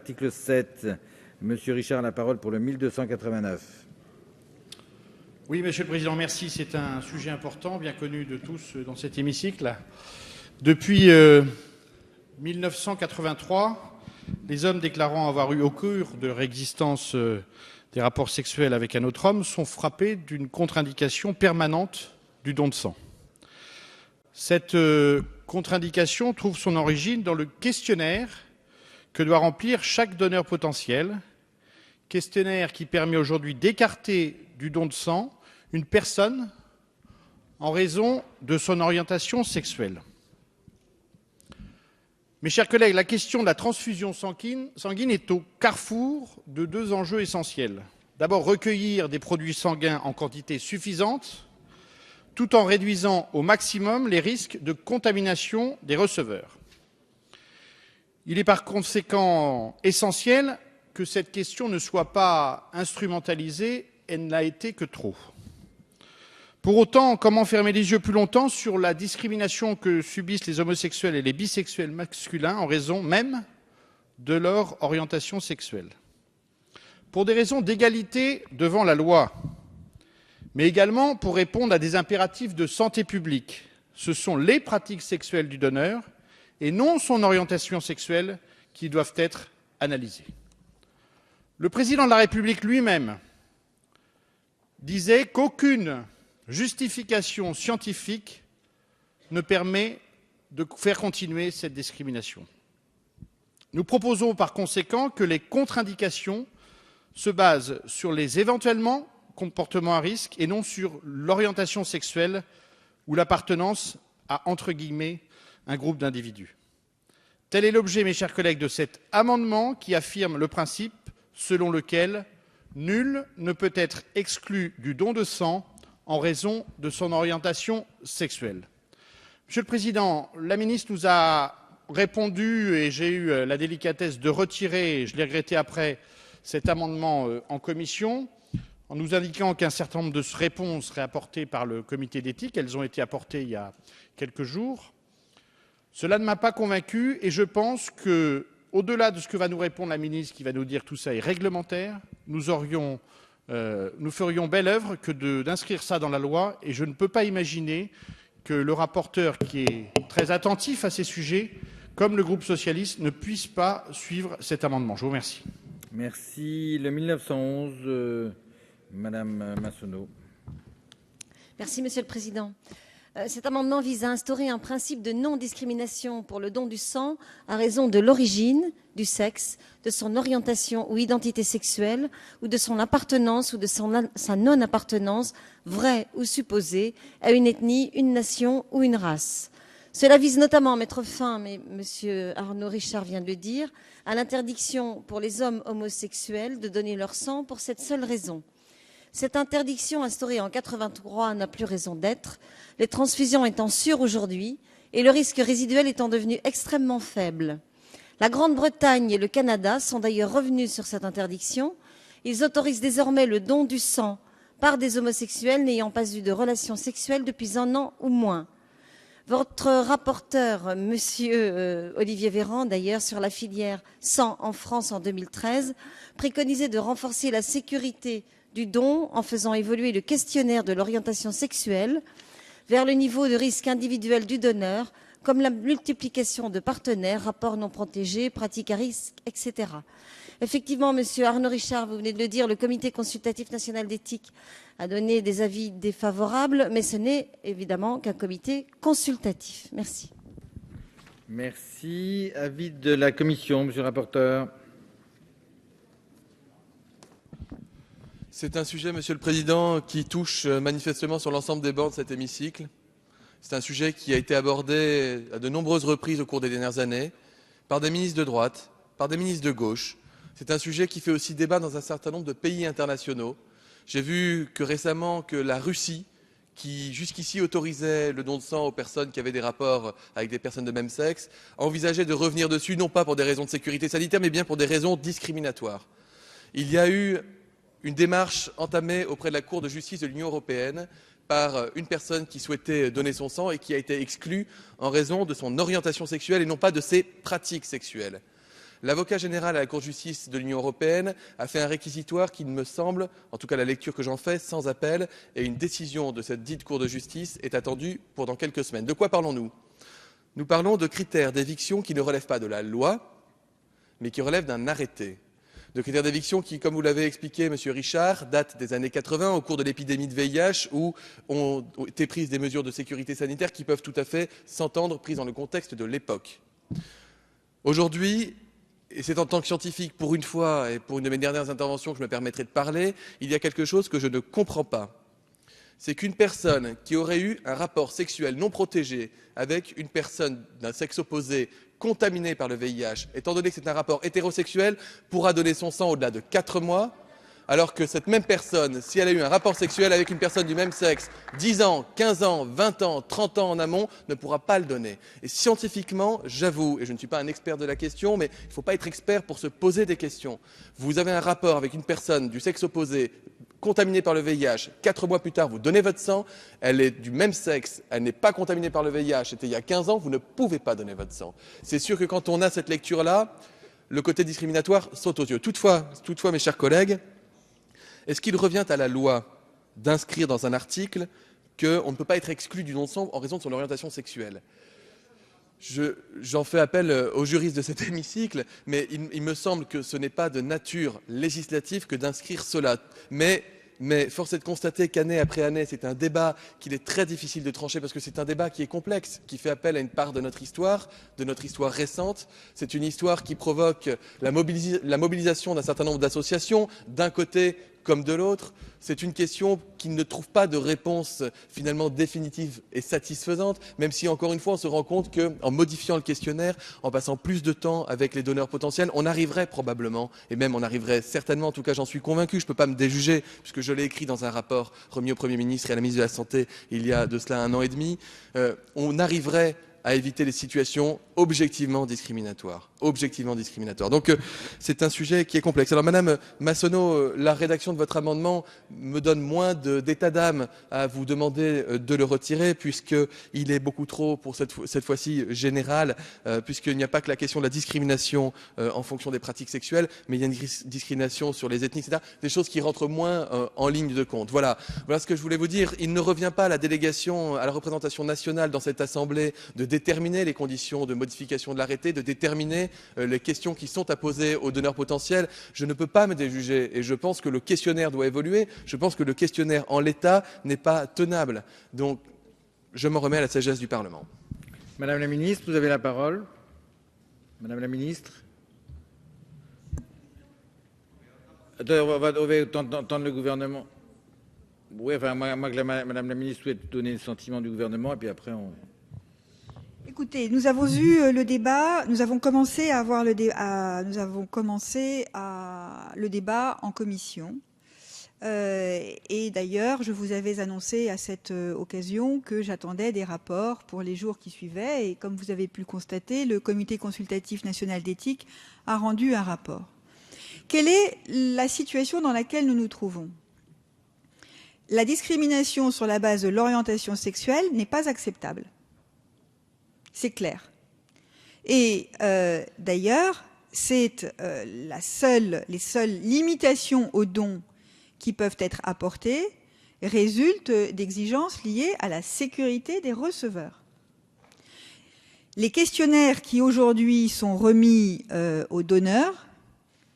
l'article 7. Monsieur Richard a la parole pour le 1289. Oui, Monsieur le Président, merci. C'est un sujet important, bien connu de tous dans cet hémicycle. Depuis 1983, les hommes déclarant avoir eu au cours de leur existence des rapports sexuels avec un autre homme sont frappés d'une contre-indication permanente du don de sang. Cette contre-indication trouve son origine dans le questionnaire que doit remplir chaque donneur potentiel, questionnaire qui permet aujourd'hui d'écarter du don de sang une personne en raison de son orientation sexuelle. Mes chers collègues, la question de la transfusion sanguine est au carrefour de deux enjeux essentiels. D'abord, recueillir des produits sanguins en quantité suffisante, tout en réduisant au maximum les risques de contamination des receveurs. Il est par conséquent essentiel que cette question ne soit pas instrumentalisée, elle n'a été que trop. Pour autant, comment fermer les yeux plus longtemps sur la discrimination que subissent les homosexuels et les bisexuels masculins en raison même de leur orientation sexuelle? Pour des raisons d'égalité devant la loi, mais également pour répondre à des impératifs de santé publique, ce sont les pratiques sexuelles du donneur et non son orientation sexuelle qui doivent être analysées. Le président de la République lui-même disait qu'aucune justification scientifique ne permet de faire continuer cette discrimination. Nous proposons par conséquent que les contre-indications se basent sur les éventuellement comportements à risque et non sur l'orientation sexuelle ou l'appartenance à, entre guillemets, un groupe d'individus. Tel est l'objet, mes chers collègues, de cet amendement qui affirme le principe selon lequel nul ne peut être exclu du don de sang en raison de son orientation sexuelle. Monsieur le Président, la ministre nous a répondu et j'ai eu la délicatesse de retirer, et je l'ai regretté après, cet amendement en commission, en nous indiquant qu'un certain nombre de réponses seraient apportées par le comité d'éthique. Elles ont été apportées il y a quelques jours. Cela ne m'a pas convaincu et je pense que, au-delà de ce que va nous répondre la ministre qui va nous dire tout ça est réglementaire, nous ferions belle œuvre que d'inscrire ça dans la loi et je ne peux pas imaginer que le rapporteur qui est très attentif à ces sujets, comme le groupe socialiste, ne puisse pas suivre cet amendement. Je vous remercie. Merci. Le 1911, Madame Massonneau. Merci, Monsieur le Président. Cet amendement vise à instaurer un principe de non-discrimination pour le don du sang à raison de l'origine, du sexe, de son orientation ou identité sexuelle, ou de son appartenance ou de sa non-appartenance, vraie ou supposée, à une ethnie, une nation ou une race. Cela vise notamment à mettre fin, mais M. Arnaud Richard vient de le dire, à l'interdiction pour les hommes homosexuels de donner leur sang pour cette seule raison. Cette interdiction instaurée en 1983 n'a plus raison d'être, les transfusions étant sûres aujourd'hui et le risque résiduel étant devenu extrêmement faible. La Grande-Bretagne et le Canada sont d'ailleurs revenus sur cette interdiction. Ils autorisent désormais le don du sang par des homosexuels n'ayant pas eu de relations sexuelles depuis 1 an ou moins. Votre rapporteur, Monsieur Olivier Véran, d'ailleurs, sur la filière sang en France en 2013, préconisait de renforcer la sécurité du don en faisant évoluer le questionnaire de l'orientation sexuelle vers le niveau de risque individuel du donneur, comme la multiplication de partenaires, rapports non protégés, pratiques à risque, etc. Effectivement, Monsieur Arnaud Richard, vous venez de le dire, le Comité consultatif national d'éthique a donné des avis défavorables, mais ce n'est évidemment qu'un comité consultatif. Merci. Merci. Avis de la commission, Monsieur le rapporteur. C'est un sujet, Monsieur le Président, qui touche manifestement sur l'ensemble des bancs de cet hémicycle. C'est un sujet qui a été abordé à de nombreuses reprises au cours des dernières années par des ministres de droite, par des ministres de gauche. C'est un sujet qui fait aussi débat dans un certain nombre de pays internationaux. J'ai vu que récemment que la Russie, qui jusqu'ici autorisait le don de sang aux personnes qui avaient des rapports avec des personnes de même sexe, envisageait de revenir dessus, non pas pour des raisons de sécurité sanitaire, mais bien pour des raisons discriminatoires. Il y a eu une démarche entamée auprès de la Cour de justice de l'Union européenne par une personne qui souhaitait donner son sang et qui a été exclue en raison de son orientation sexuelle et non pas de ses pratiques sexuelles. L'avocat général à la Cour de justice de l'Union européenne a fait un réquisitoire qui me semble, en tout cas la lecture que j'en fais, sans appel, et une décision de cette dite Cour de justice est attendue pour dans quelques semaines. De quoi parlons-nous? Nous parlons de critères d'éviction qui ne relèvent pas de la loi, mais qui relèvent d'un arrêté. De critères d'éviction qui, comme vous l'avez expliqué, Monsieur Richard, datent des années 80, au cours de l'épidémie de VIH, où ont été prises des mesures de sécurité sanitaire qui peuvent tout à fait s'entendre, prises dans le contexte de l'époque. Aujourd'hui, et c'est en tant que scientifique, pour une fois, et pour une de mes dernières interventions que je me permettrai de parler, il y a quelque chose que je ne comprends pas. C'est qu'une personne qui aurait eu un rapport sexuel non protégé avec une personne d'un sexe opposé contaminée par le VIH, étant donné que c'est un rapport hétérosexuel, pourra donner son sang au-delà de 4 mois, alors que cette même personne, si elle a eu un rapport sexuel avec une personne du même sexe, 10 ans, 15 ans, 20 ans, 30 ans en amont, ne pourra pas le donner. Et scientifiquement, j'avoue, et je ne suis pas un expert de la question, mais il ne faut pas être expert pour se poser des questions. Vous avez un rapport avec une personne du sexe opposé, contaminée par le VIH, 4 mois plus tard, vous donnez votre sang, elle est du même sexe, elle n'est pas contaminée par le VIH, c'était il y a 15 ans, vous ne pouvez pas donner votre sang. C'est sûr que quand on a cette lecture-là, le côté discriminatoire saute aux yeux. Toutefois, mes chers collègues, est-ce qu'il revient à la loi d'inscrire dans un article qu'on ne peut pas être exclu du don de sang en raison de son orientation sexuelle? J'en fais appel aux juristes de cet hémicycle, mais il me semble que ce n'est pas de nature législative que d'inscrire cela. Mais force est de constater qu'année après année, c'est un débat qu'il est très difficile de trancher parce que c'est un débat qui est complexe, qui fait appel à une part de notre histoire récente. C'est une histoire qui provoque la mobilisation d'un certain nombre d'associations, d'un côté comme de l'autre. C'est une question qui ne trouve pas de réponse finalement définitive et satisfaisante, même si encore une fois on se rend compte qu'en modifiant le questionnaire, en passant plus de temps avec les donneurs potentiels, on arriverait probablement, et même on arriverait certainement, en tout cas j'en suis convaincu, je ne peux pas me déjuger, puisque je l'ai écrit dans un rapport remis au Premier ministre et à la ministre de la Santé il y a de cela 1 an et demi, on arriverait à éviter les situations objectivement discriminatoires. Donc c'est un sujet qui est complexe. Alors Madame Massonneau, la rédaction de votre amendement me donne moins d'état d'âme à vous demander de le retirer, puisqu'il est beaucoup trop, pour cette fois-ci, général, puisqu'il n'y a pas que la question de la discrimination en fonction des pratiques sexuelles, mais il y a une discrimination sur les ethnies, etc. Des choses qui rentrent moins en ligne de compte. Voilà ce que je voulais vous dire. Il ne revient pas à la délégation, à la représentation nationale dans cette Assemblée de déterminer les conditions de modification de l'arrêté, de déterminer les questions qui sont à poser aux donneurs potentiels. Je ne peux pas me déjuger et je pense que le questionnaire doit évoluer. Je pense que le questionnaire en l'état n'est pas tenable. Donc, je m'en remets à la sagesse du Parlement. Madame la ministre, vous avez la parole. Madame la ministre. Attends, on va entendre le gouvernement. Oui, enfin, moi que Madame la ministre souhaite donner le sentiment du gouvernement, et puis après on... Écoutez, nous avons eu le débat, nous avons commencé à avoir le débat en commission. Et d'ailleurs, je vous avais annoncé à cette occasion que j'attendais des rapports pour les jours qui suivaient. Et comme vous avez pu le constater, le Comité consultatif national d'éthique a rendu un rapport. Quelle est la situation dans laquelle nous nous trouvons ? La discrimination sur la base de l'orientation sexuelle n'est pas acceptable. C'est clair. Et d'ailleurs, c'est les seules limitations aux dons qui peuvent être apportées résultent d'exigences liées à la sécurité des receveurs. Les questionnaires qui aujourd'hui sont remis aux donneurs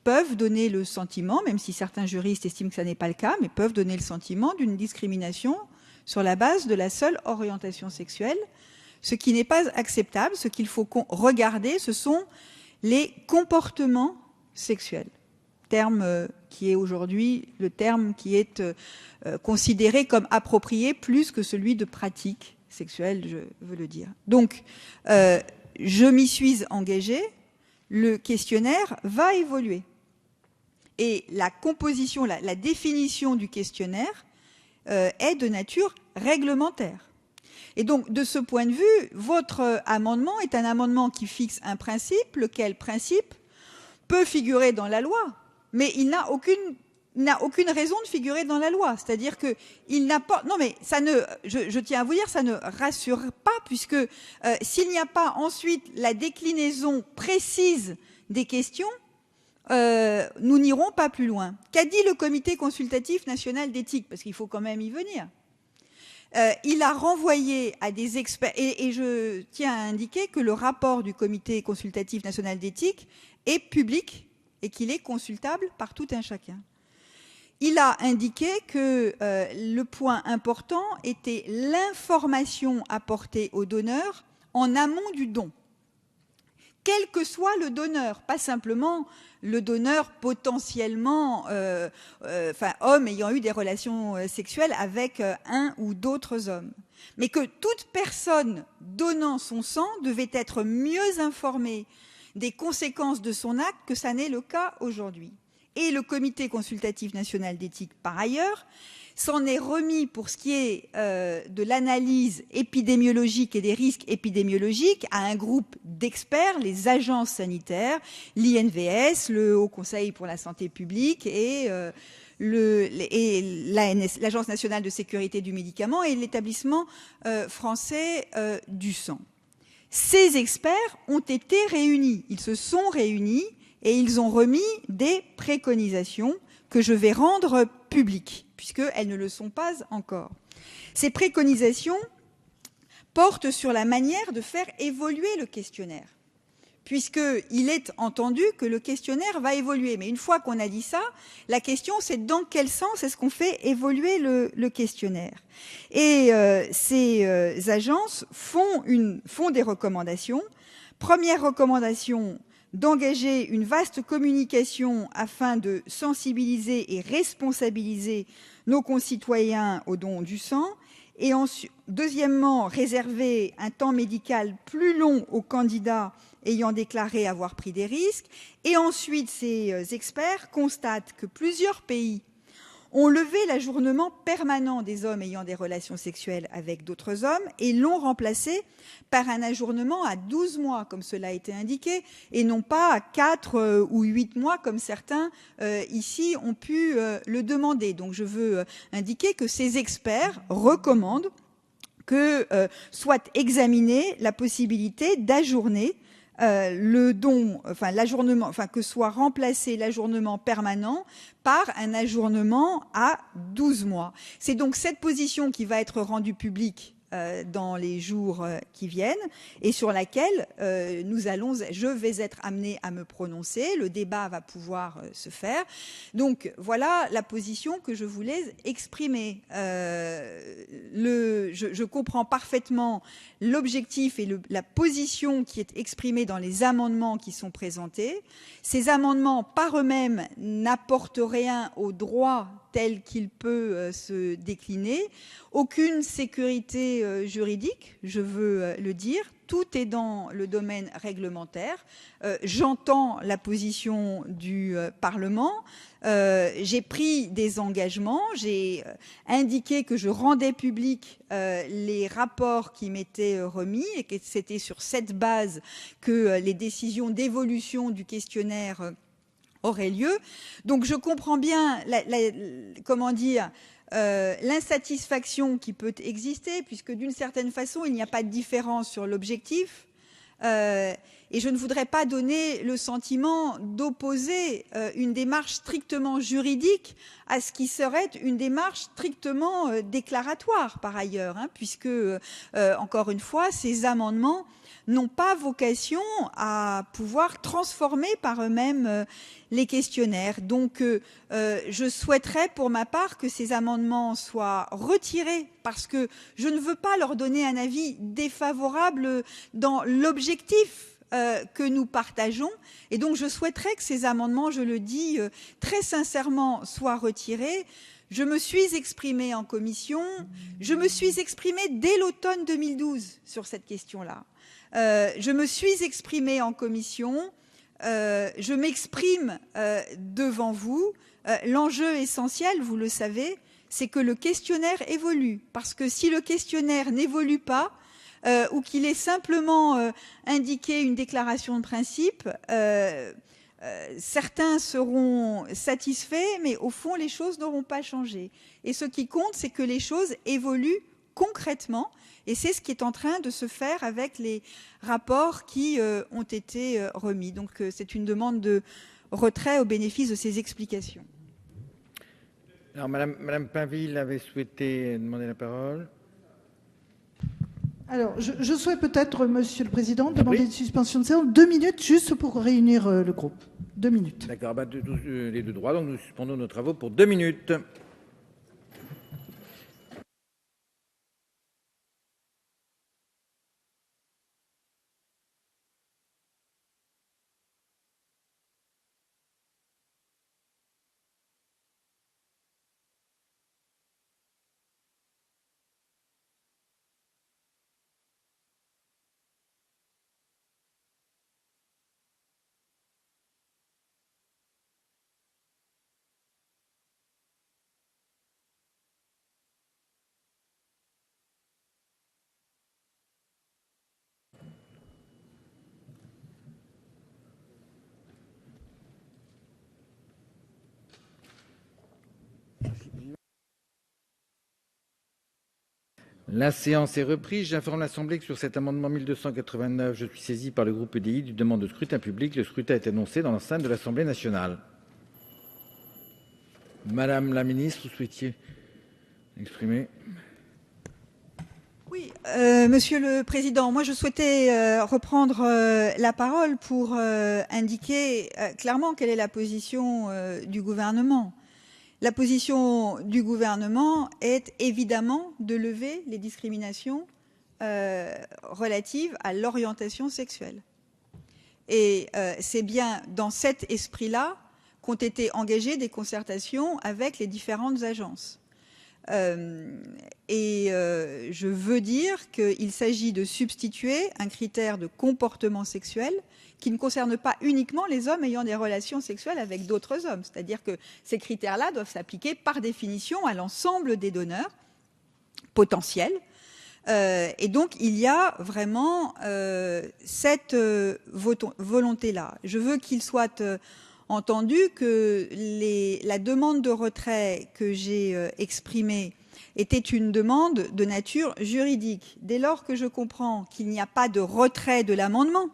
peuvent donner le sentiment, même si certains juristes estiment que ça n'est pas le cas, mais peuvent donner le sentiment d'une discrimination sur la base de la seule orientation sexuelle. Ce qui n'est pas acceptable, ce qu'il faut regarder, ce sont les comportements sexuels. Terme qui est aujourd'hui le terme qui est considéré comme approprié plus que celui de pratique sexuelle, je veux le dire. Donc, je m'y suis engagée, le questionnaire va évoluer. Et la composition, la définition du questionnaire est de nature réglementaire. Et donc, de ce point de vue, votre amendement est un amendement qui fixe un principe, lequel principe peut figurer dans la loi, mais il n'a aucune raison de figurer dans la loi. C'est-à-dire que il n'a pas. Non, mais ça ne. Je tiens à vous dire, ça ne rassure pas, puisque s'il n'y a pas ensuite la déclinaison précise des questions, nous n'irons pas plus loin. Qu'a dit le Comité consultatif national d'éthique? Parce qu'il faut quand même y venir. Il a renvoyé à des experts, et je tiens à indiquer que le rapport du Comité consultatif national d'éthique est public et qu'il est consultable par tout un chacun. Il a indiqué que le point important était l'information apportée au donneur en amont du don, quel que soit le donneur, pas simplement le donneur potentiellement, homme ayant eu des relations sexuelles avec un ou d'autres hommes, mais que toute personne donnant son sang devait être mieux informée des conséquences de son acte que ça n'est le cas aujourd'hui. Et le Comité consultatif national d'éthique, par ailleurs, s'en est remis pour ce qui est de l'analyse épidémiologique et des risques épidémiologiques à un groupe d'experts, les agences sanitaires, l'INVS, le Haut Conseil pour la santé publique et l'Agence nationale de sécurité du médicament et l'établissement français du sang. Ces experts ont été réunis, ils se sont réunis et ils ont remis des préconisations que je vais rendre publiques, puisqu'elles ne le sont pas encore. Ces préconisations portent sur la manière de faire évoluer le questionnaire, puisqu'il est entendu que le questionnaire va évoluer. Mais une fois qu'on a dit ça, la question c'est dans quel sens est-ce qu'on fait évoluer le questionnaire. Et ces agences font des recommandations. Première recommandation, d'engager une vaste communication afin de sensibiliser et responsabiliser nos concitoyens au don du sang. Et deuxièmement, réserver un temps médical plus long aux candidats ayant déclaré avoir pris des risques. Et ensuite, ces experts constatent que plusieurs pays ont levé l'ajournement permanent des hommes ayant des relations sexuelles avec d'autres hommes et l'ont remplacé par un ajournement à 12 mois, comme cela a été indiqué, et non pas à 4 ou 8 mois, comme certains ici ont pu le demander. Donc je veux indiquer que ces experts recommandent que soit examinée la possibilité d'ajourner le don, l'ajournement, que soit remplacé l'ajournement permanent par un ajournement à 12 mois. C'est donc cette position qui va être rendue publique dans les jours qui viennent et sur laquelle je vais être amenée à me prononcer. Le débat va pouvoir se faire. Donc voilà la position que je voulais exprimer. Je comprends parfaitement l'objectif et la position qui est exprimée dans les amendements qui sont présentés. Ces amendements, par eux-mêmes, n'apportent rien au droit tel qu'il peut se décliner. Aucune sécurité juridique, je veux le dire. Tout est dans le domaine réglementaire. J'entends la position du Parlement. J'ai pris des engagements. J'ai indiqué que je rendais public les rapports qui m'étaient remis et que c'était sur cette base que les décisions d'évolution du questionnaire auraient lieu. Donc je comprends bien l'insatisfaction qui peut exister, puisque d'une certaine façon, il n'y a pas de différence sur l'objectif. Et je ne voudrais pas donner le sentiment d'opposer une démarche strictement juridique à ce qui serait une démarche strictement déclaratoire, par ailleurs, puisque, encore une fois, ces amendements n'ont pas vocation à pouvoir transformer par eux-mêmes les questionnaires. Donc, je souhaiterais pour ma part que ces amendements soient retirés parce que je ne veux pas leur donner un avis défavorable dans l'objectif que nous partageons. Et donc, je souhaiterais que ces amendements, je le dis très sincèrement, soient retirés. Je me suis exprimée en commission, je me suis exprimée dès l'automne 2012 sur cette question-là. Je me suis exprimée en commission, je m'exprime devant vous. L'enjeu essentiel, vous le savez, c'est que le questionnaire évolue. Parce que si le questionnaire n'évolue pas, ou qu'il est simplement indiqué une déclaration de principe, certains seront satisfaits, mais au fond, les choses n'auront pas changé. Et ce qui compte, c'est que les choses évoluent concrètement Et c'est ce qui est en train de se faire avec les rapports qui ont été remis. Donc c'est une demande de retrait au bénéfice de ces explications. Alors, Madame Pinville avait souhaité demander la parole. Alors, je souhaite peut-être, Monsieur le Président, demander une suspension de séance, 2 minutes, juste pour réunir le groupe. 2 minutes. D'accord, les deux droits, donc nous suspendons nos travaux pour 2 minutes. La séance est reprise. J'informe l'Assemblée que sur cet amendement 1289, je suis saisi par le groupe EDI d'une demande de scrutin public. Le scrutin est annoncé dans l'enceinte de l'Assemblée nationale. Madame la ministre, vous souhaitiez exprimer? Oui, Monsieur le Président, moi je souhaitais reprendre la parole pour indiquer clairement quelle est la position du gouvernement. La position du gouvernement est évidemment de lever les discriminations relatives à l'orientation sexuelle. Et c'est bien dans cet esprit-là qu'ont été engagées des concertations avec les différentes agences. Je veux dire qu'il s'agit de substituer un critère de comportement sexuel qui ne concerne pas uniquement les hommes ayant des relations sexuelles avec d'autres hommes. C'est-à-dire que ces critères-là doivent s'appliquer par définition à l'ensemble des donneurs potentiels. Et donc, il y a vraiment cette volonté-là. Je veux qu'il soit entendu que la demande de retrait que j'ai exprimée était une demande de nature juridique. Dès lors que je comprends qu'il n'y a pas de retrait de l'amendement,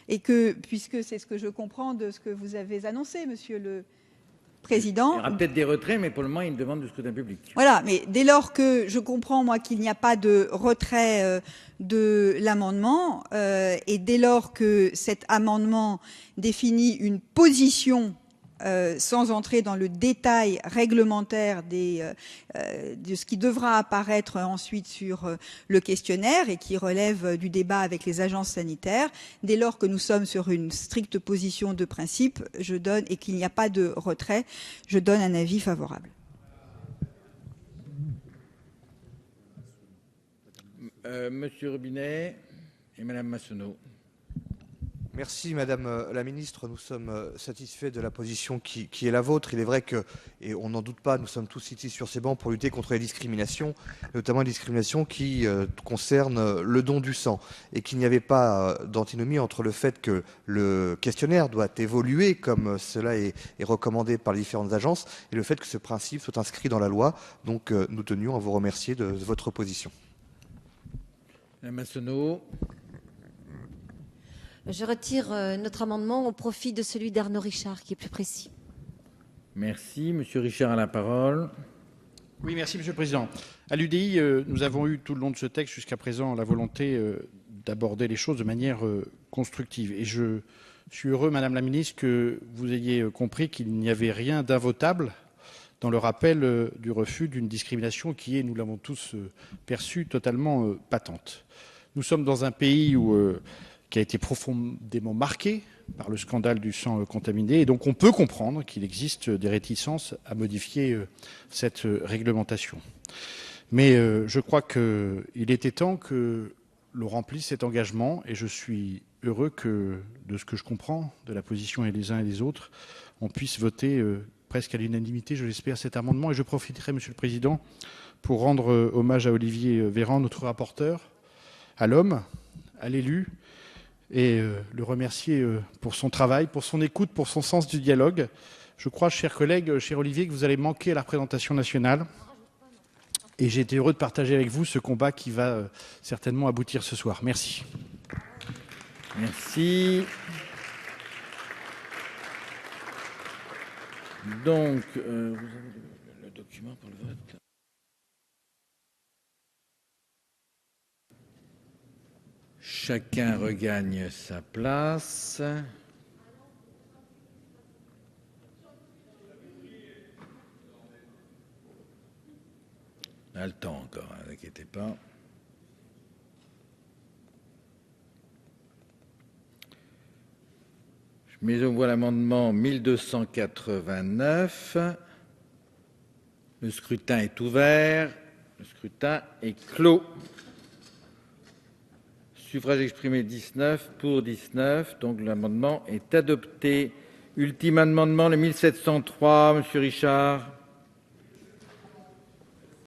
et que, puisque c'est ce que je comprends de ce que vous avez annoncé, Monsieur le Président. Il y aura peut-être des retraits, mais pour le moment, il y a une demande de scrutin public. Voilà, mais dès lors que je comprends, moi, qu'il n'y a pas de retrait de l'amendement, et dès lors que cet amendement définit une position sans entrer dans le détail réglementaire de ce qui devra apparaître ensuite sur le questionnaire et qui relève du débat avec les agences sanitaires, dès lors que nous sommes sur une stricte position de principe, je donne, et qu'il n'y a pas de retrait, je donne un avis favorable. Monsieur Robinet et Madame Massonneau. Merci Madame la Ministre, nous sommes satisfaits de la position qui est la vôtre. Il est vrai que, et on n'en doute pas, nous sommes tous ici sur ces bancs pour lutter contre les discriminations, notamment les discriminations qui concernent le don du sang, et qu'il n'y avait pas d'antinomie entre le fait que le questionnaire doit évoluer comme cela est recommandé par les différentes agences, et le fait que ce principe soit inscrit dans la loi. Donc nous tenions à vous remercier de votre position. Madame Massonneau. Je retire notre amendement au profit de celui d'Arnaud Richard, qui est plus précis. Merci. Monsieur Richard a la parole. Oui, merci Monsieur le Président. À l'UDI, nous avons eu tout le long de ce texte jusqu'à présent la volonté d'aborder les choses de manière constructive. Et je suis heureux, Madame la Ministre, que vous ayez compris qu'il n'y avait rien d'invotable dans le rappel du refus d'une discrimination qui est, nous l'avons tous perçue, totalement patente. Nous sommes dans un pays qui a été profondément marqué par le scandale du sang contaminé. Et donc on peut comprendre qu'il existe des réticences à modifier cette réglementation. Mais je crois qu'il était temps que l'on remplisse cet engagement, et je suis heureux que, de ce que je comprends de la position des uns et des autres, on puisse voter presque à l'unanimité, je l'espère, cet amendement. Et je profiterai, Monsieur le Président, pour rendre hommage à Olivier Véran, notre rapporteur, à l'homme, à l'élu, et le remercier pour son travail, pour son écoute, pour son sens du dialogue. Je crois, chers collègues, cher Olivier, que vous allez manquer à la représentation nationale. Et j'ai été heureux de partager avec vous ce combat qui va certainement aboutir ce soir. Merci. Merci. Donc, vous avez le document pour le vote. Chacun regagne sa place. On a le temps encore, ne vous inquiétez pas. Je mets aux voix l'amendement 1289. Le scrutin est ouvert. Le scrutin est clos. Suffrage exprimé 19, pour 19. Donc l'amendement est adopté. Ultime amendement, le 1703, Monsieur Richard.